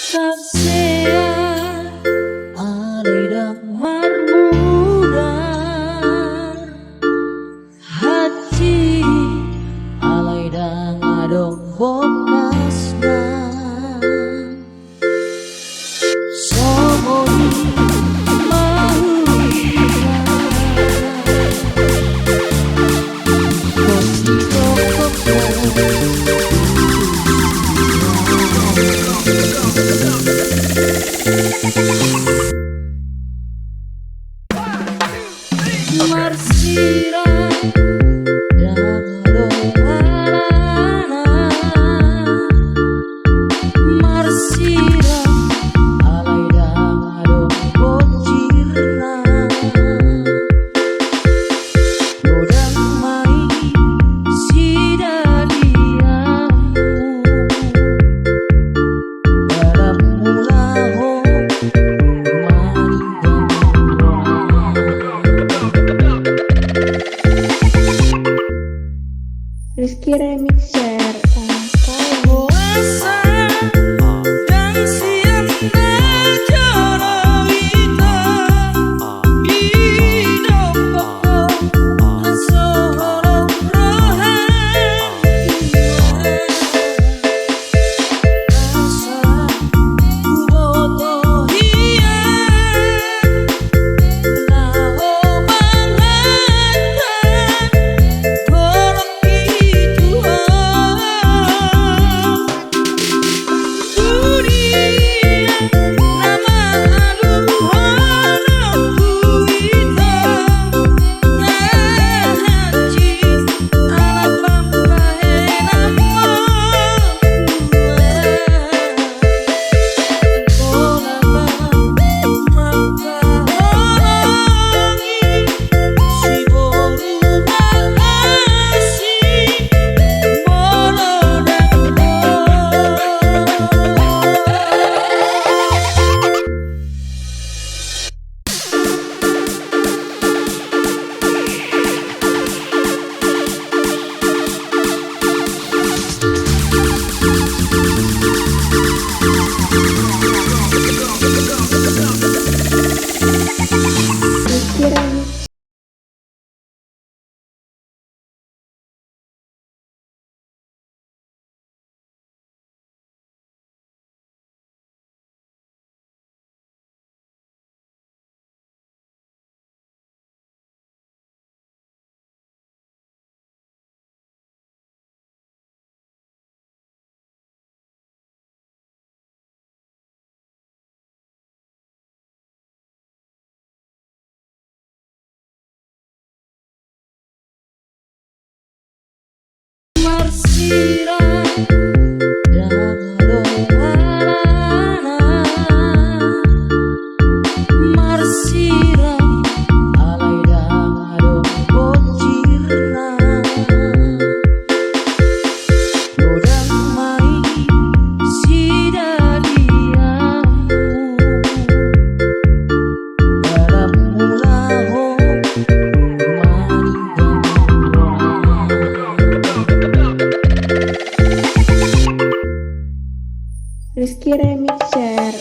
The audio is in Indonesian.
Saksea alida marmudar hati alaida ngadong bokasna somoni mahura kosi kokoko Marsira dong alana Marsira alaida dong bocirna godang mai sidadiamu dalam mulaho Rizky Remixer Puasa dan siang Najarawitan hidup pokok seorang rohani asa kuboto hian nao mangatkan tolong Rizky Remixer Marsira dong alana Marsira alaida dong bocirna godang mai sidadiamu dalam mulaho Rizky Remixer